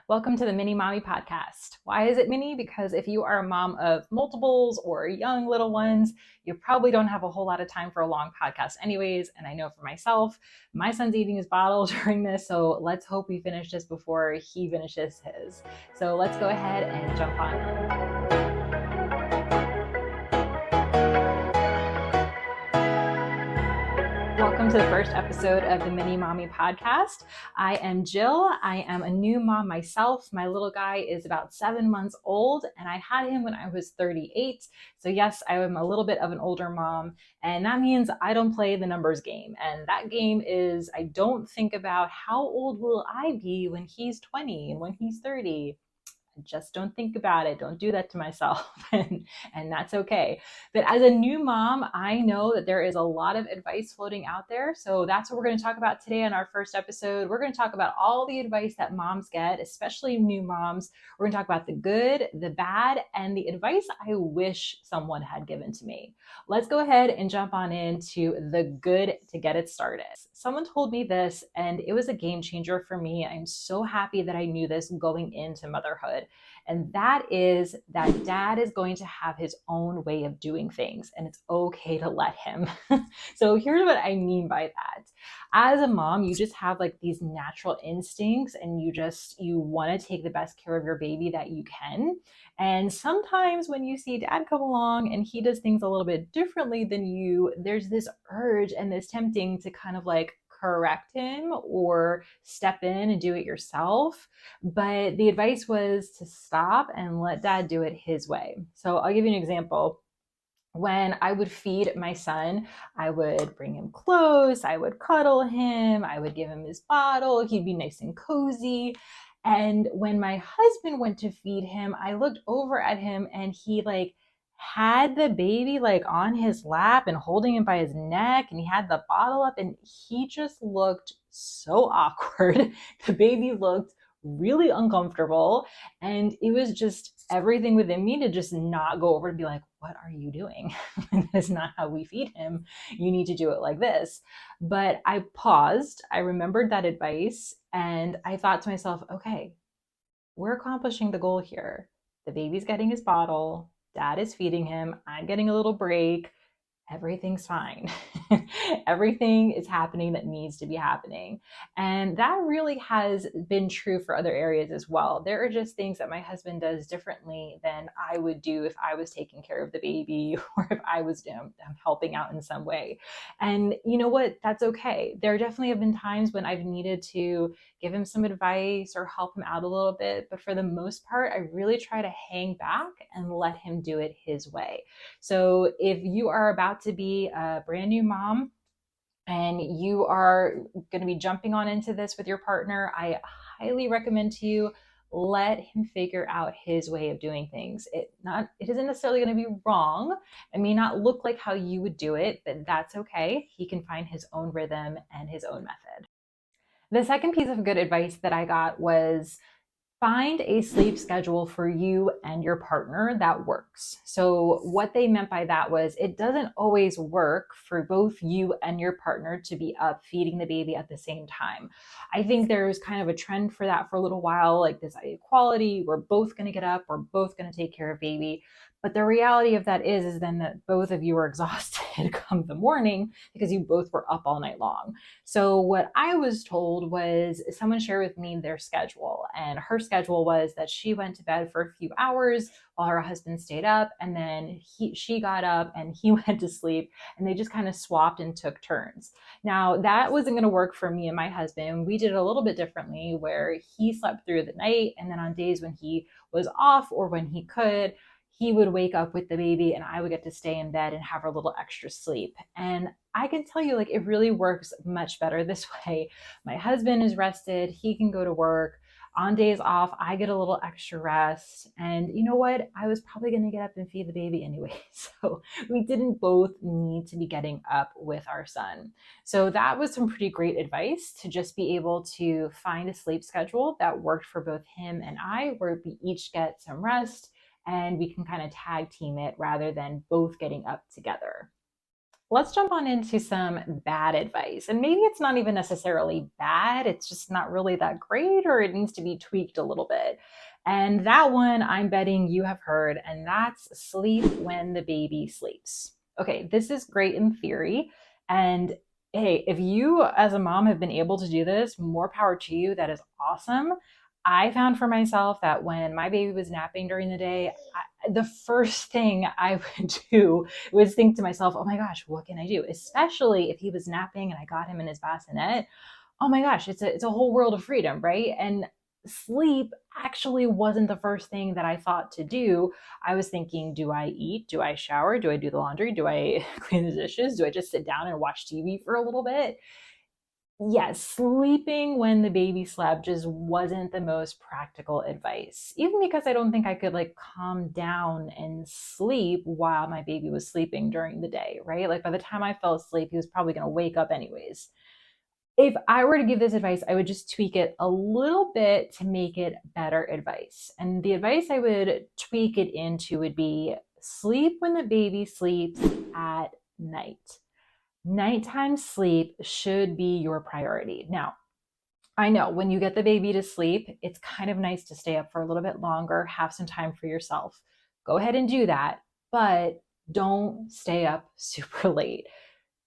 Welcome to the Mini Mommy Podcast. Why is it mini? Because if you are a mom of multiples or young little ones, you probably don't have a whole lot of time for a long podcast anyways. And I know for myself, my son's eating his bottle during this, so let's hope we finish this before he finishes his. So let's go ahead and jump on in. Welcome to the first episode of the Mini Mommy Podcast. I am Jill. I am a new mom myself. My little guy is about 7 months old, and I had him when I was 38. So yes, I am a little bit of an older mom, and that means I don't play the numbers game. And that game is I don't think about how old will I be when he's 20 and when he's 30. Just don't think about it. Don't do that to myself. And that's okay. But as a new mom, I know that there is a lot of advice floating out there. So that's what we're going to talk about today in our first episode. We're going to talk about all the advice that moms get, especially new moms. We're going to talk about the good, the bad, and the advice I wish someone had given to me. Let's go ahead and jump on into the good to get it started. Someone told me this, and it was a game changer for me. I'm so happy that I knew this going into motherhood. And that is that dad is going to have his own way of doing things, and it's okay to let him. So here's what I mean by that. As a mom, you just have like these natural instincts, and you want to take the best care of your baby that you can. And sometimes when you see dad come along and he does things a little bit differently than you, there's this urge and this tempting to kind of like correct him or step in and do it yourself. But the advice was to stop and let dad do it his way. So I'll give you an example. When I would feed my son, I would bring him close, I would cuddle him, I would give him his bottle, he'd be nice and cozy. And when my husband went to feed him, I looked over at him and he had the baby on his lap and holding him by his neck, and he had the bottle up, and he just looked so awkward. The baby looked really uncomfortable, and it was just everything within me to just not go over and be like, what are you doing? That's not how we feed him. You need to do it like this. But I paused, I remembered that advice, and I thought to myself, okay, we're accomplishing the goal here. The baby's getting his bottle, dad is feeding him, I'm getting a little break. Everything's fine. Everything is happening that needs to be happening. And that really has been true for other areas as well. There are just things that my husband does differently than I would do if I was taking care of the baby or if I was helping out in some way. And you know what? That's okay. There definitely have been times when I've needed to give him some advice or help him out a little bit. But for the most part, I really try to hang back and let him do it his way. So if you are about to be a brand new mom and you are going to be jumping on into this with your partner, I highly recommend to you let him figure out his way of doing things. It isn't necessarily going to be wrong. It may not look like how you would do it, but that's okay. He can find his own rhythm and his own method. The second piece of good advice that I got was find a sleep schedule for you and your partner that works. So what they meant by that was it doesn't always work for both you and your partner to be up feeding the baby at the same time. I think there's kind of a trend for that for a little while, like this equality, we're both going to get up, we're both going to take care of baby. But the reality of that is then that both of you are exhausted come the morning because you both were up all night long. So what I was told was someone shared with me their schedule, and her schedule was that she went to bed for a few hours while her husband stayed up, and then she got up and he went to sleep, and they just kind of swapped and took turns. Now that wasn't going to work for me and my husband. We did it a little bit differently where he slept through the night, and then on days when he was off or when he could, he would wake up with the baby and I would get to stay in bed and have a little extra sleep. And I can tell you, it really works much better this way. My husband is rested, he can go to work. On days off, I get a little extra rest. And you know what? I was probably going to get up and feed the baby anyway. So we didn't both need to be getting up with our son. So that was some pretty great advice, to just be able to find a sleep schedule that worked for both him and I, where we each get some rest and we can kind of tag team it rather than both getting up together. let's jump on into some bad advice. And maybe it's not even necessarily bad, it's just not really that great, or it needs to be tweaked a little bit. And that one I'm betting you have heard, and that's sleep when the baby sleeps. Okay, this is great in theory. And hey, if you as a mom have been able to do this, more power to you. That is awesome. I found for myself that when my baby was napping during the day, the first thing I would do was think to myself, oh my gosh, what can I do? Especially if he was napping and I got him in his bassinet. Oh my gosh, it's a whole world of freedom, right? And sleep actually wasn't the first thing that I thought to do. I was thinking, do I eat? Do I shower? Do I do the laundry? Do I clean the dishes? Do I just sit down and watch TV for a little bit? Yes, sleeping when the baby slept just wasn't the most practical advice. Even because I don't think I could like calm down and sleep while my baby was sleeping during the day, right? Like by the time I fell asleep, he was probably going to wake up anyways. If I were to give this advice, I would just tweak it a little bit to make it better advice. And the advice I would tweak it into would be sleep when the baby sleeps at night. Nighttime sleep should be your priority. Now, I know when you get the baby to sleep, it's kind of nice to stay up for a little bit longer, have some time for yourself. Go ahead and do that, but don't stay up super late.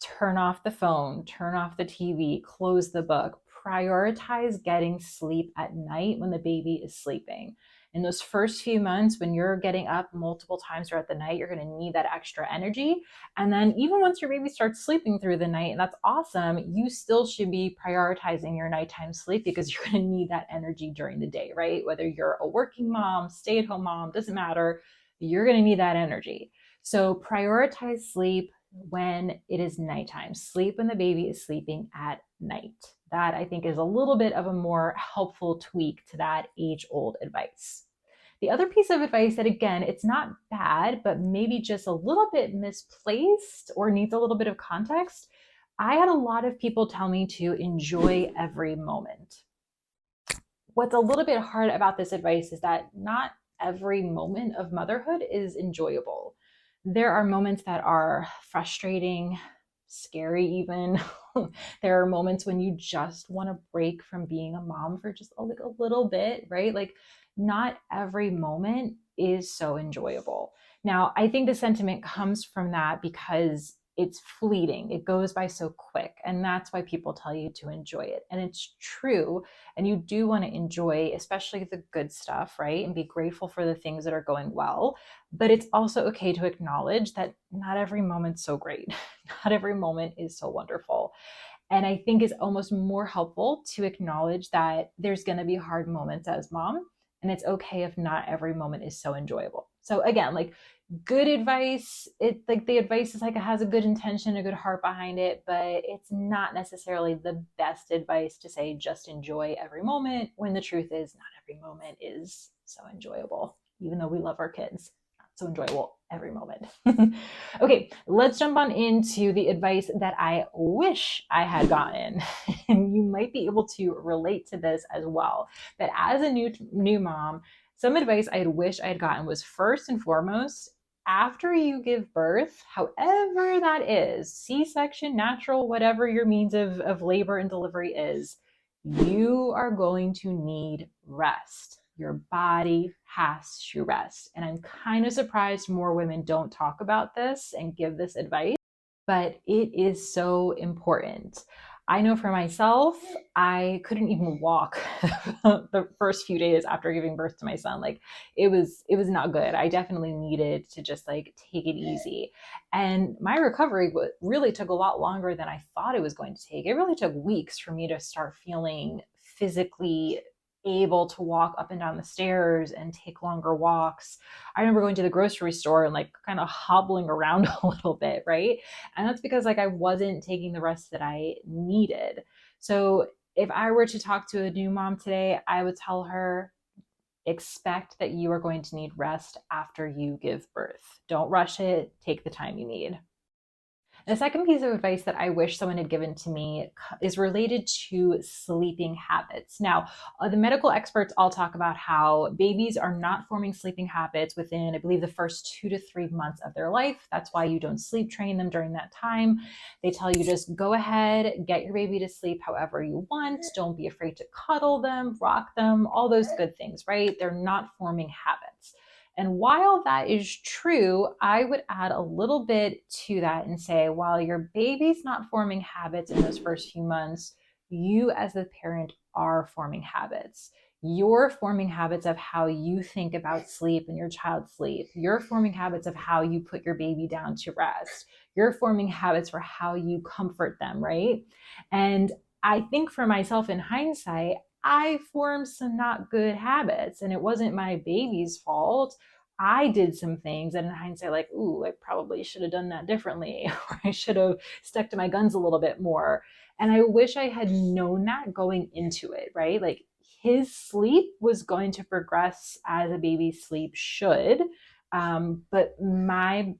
Turn off the phone, turn off the TV, close the book. Prioritize getting sleep at night when the baby is sleeping. In those first few months, when you're getting up multiple times throughout the night, you're going to need that extra energy. And then, even once your baby starts sleeping through the night, and that's awesome, you still should be prioritizing your nighttime sleep because you're going to need that energy during the day, right? Whether you're a working mom, stay at home mom, doesn't matter, you're going to need that energy. So, prioritize sleep when it is nighttime. Sleep when the baby is sleeping at night. That I think is a little bit of a more helpful tweak to that age-old advice. The other piece of advice that, again, it's not bad, but maybe just a little bit misplaced or needs a little bit of context. I had a lot of people tell me to enjoy every moment. What's a little bit hard about this advice is that not every moment of motherhood is enjoyable. There are moments that are frustrating, scary, even. There are moments when you just want to break from being a mom for just like a little bit, right? Like, not every moment is so enjoyable. Now, I think the sentiment comes from that because it's fleeting. It goes by so quick. And that's why people tell you to enjoy it. And it's true. And you do want to enjoy, especially the good stuff, right? And be grateful for the things that are going well. But it's also okay to acknowledge that not every moment's so great. Not every moment is so wonderful. And I think it's almost more helpful to acknowledge that there's going to be hard moments as mom. And it's okay if not every moment is so enjoyable. So again, like, good advice, it like the advice is like it has a good intention, a good heart behind it, but it's not necessarily the best advice to say just enjoy every moment, when the truth is not every moment is so enjoyable, even though we love our kids. Not so enjoyable every moment. Okay, let's jump on into the advice that I wish I had gotten. And you might be able to relate to this as well. That as a new mom, some advice I wish I had gotten was, first and foremost, after you give birth, however that is, C-section, natural, whatever your means of labor and delivery is, you are going to need rest. Your body has to rest. And I'm kind of surprised more women don't talk about this and give this advice, but it is so important. I know for myself, I couldn't even walk the first few days after giving birth to my son. Like, it was not good. I definitely needed to just like take it easy. And my recovery really took a lot longer than I thought it was going to take. It really took weeks for me to start feeling physically able to walk up and down the stairs and take longer walks. I remember going to the grocery store and like kind of hobbling around a little bit, right? And that's because like I wasn't taking the rest that I needed. So if I were to talk to a new mom today, I would tell her, expect that you are going to need rest after you give birth. Don't rush it. Take the time you need. The second piece of advice that I wish someone had given to me is related to sleeping habits. Now, the medical experts all talk about how babies are not forming sleeping habits within, I believe, the first 2 to 3 months of their life. That's why you don't sleep train them during that time. They tell you just go ahead, get your baby to sleep however you want. Don't be afraid to cuddle them, rock them, all those good things, right? They're not forming habits. And while that is true, I would add a little bit to that and say, while your baby's not forming habits in those first few months, you as the parent are forming habits. You're forming habits of how you think about sleep and your child's sleep. You're forming habits of how you put your baby down to rest. You're forming habits for how you comfort them, right? And I think for myself in hindsight, I formed some not good habits and it wasn't my baby's fault. I did some things and in hindsight, like, ooh, I probably should have done that differently, or I should have stuck to my guns a little bit more. And I wish I had known that going into it, right? Like his sleep was going to progress as a baby's sleep should. But my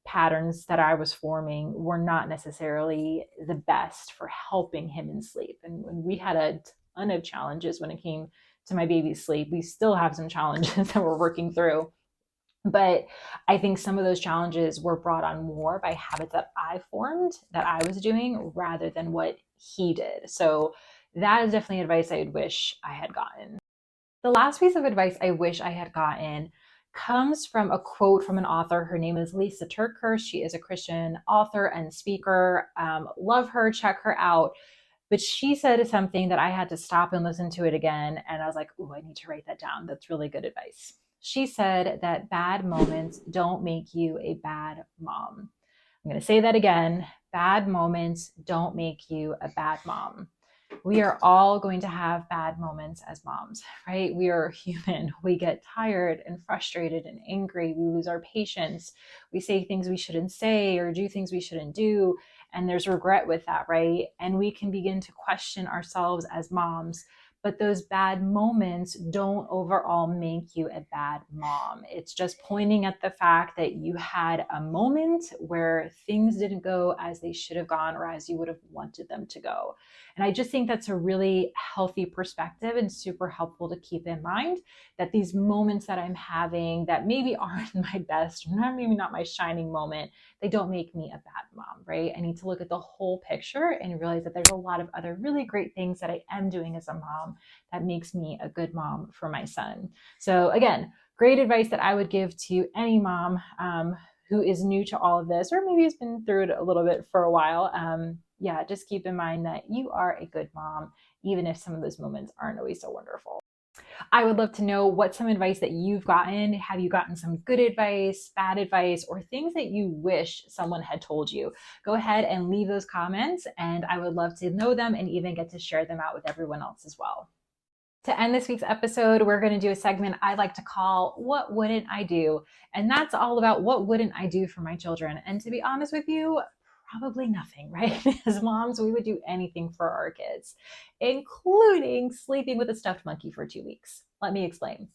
patterns that I was forming were not necessarily the best for helping him in sleep. And when we had a ton of challenges when it came to my baby's sleep, we still have some challenges that we're working through. But I think some of those challenges were brought on more by habits that I formed that I was doing rather than what he did. So that is definitely advice I would wish I had gotten. The last piece of advice I wish I had gotten comes from a quote from an author. Her name is Lisa TerKeurst. She is a Christian author and speaker. Love her, check her out. But she said something that I had to stop and listen to it again. And I was like, ooh, I need to write that down. That's really good advice. She said that bad moments don't make you a bad mom. I'm going to say that again. Bad moments don't make you a bad mom. We are all going to have bad moments as moms, right? We are human. We get tired and frustrated and angry. We lose our patience. We say things we shouldn't say or do things we shouldn't do. And there's regret with that, right? And we can begin to question ourselves as moms. But those bad moments don't overall make you a bad mom. It's just pointing at the fact that you had a moment where things didn't go as they should have gone or as you would have wanted them to go. And I just think that's a really healthy perspective and super helpful to keep in mind that these moments that I'm having that maybe aren't my best, maybe not my shining moment, they don't make me a bad mom, right? I need to look at the whole picture and realize that there's a lot of other really great things that I am doing as a mom that makes me a good mom for my son. So again, great advice that I would give to any mom who is new to all of this, or maybe has been through it a little bit for a while. Yeah, just keep in mind that you are a good mom, even if some of those moments aren't always so wonderful. I would love to know what's some advice that you've gotten. Have you gotten some good advice, bad advice, or things that you wish someone had told you? Go ahead and leave those comments, and I would love to know them and even get to share them out with everyone else as well. To end this week's episode, we're going to do a segment I like to call What Wouldn't I Do? And that's all about what wouldn't I do for my children. And to be honest with you, probably nothing, right? As moms, we would do anything for our kids, including sleeping with a stuffed monkey for 2 weeks. Let me explain.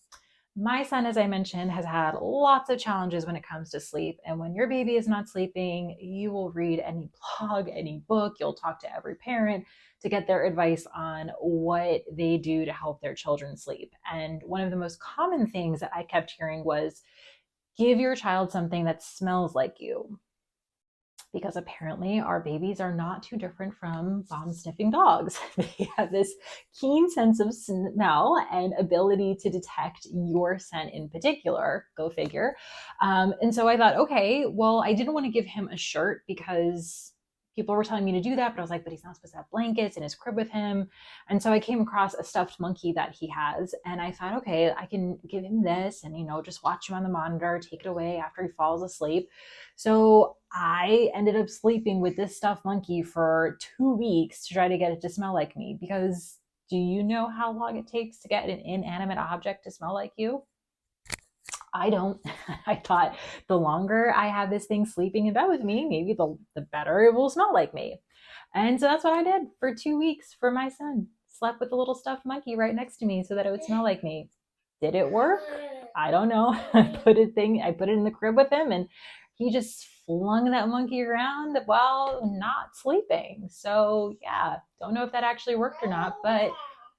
My son, as I mentioned, has had lots of challenges when it comes to sleep. And when your baby is not sleeping, you will read any blog, any book, you'll talk to every parent to get their advice on what they do to help their children sleep. And one of the most common things that I kept hearing was give your child something that smells like you, because apparently our babies are not too different from bomb sniffing dogs. They have this keen sense of smell and ability to detect your scent in particular. Go figure. And so I thought, okay, well, I didn't want to give him a shirt because people were telling me to do that, but I was like, but he's not supposed to have blankets in his crib with him. And so I came across a stuffed monkey that he has. And I thought, okay, I can give him this and, just watch him on the monitor, take it away after he falls asleep. So I ended up sleeping with this stuffed monkey for 2 weeks to try to get it to smell like me. Because do you know how long it takes to get an inanimate object to smell like you? I don't. I thought the longer I have this thing sleeping in bed with me, maybe the better it will smell like me. And so that's what I did for 2 weeks for my son. Slept with a little stuffed monkey right next to me so that it would smell like me. Did it work? I don't know. I put it in the crib with him and he just flung that monkey around while not sleeping. So yeah, don't know if that actually worked or not, but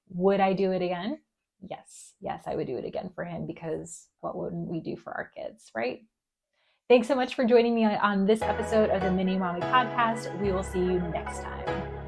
would I do it again? Yes, I would do it again for him, because what wouldn't we do for our kids, right? Thanks so much for joining me on this episode of the Mini Mommy Podcast. We will see you next time.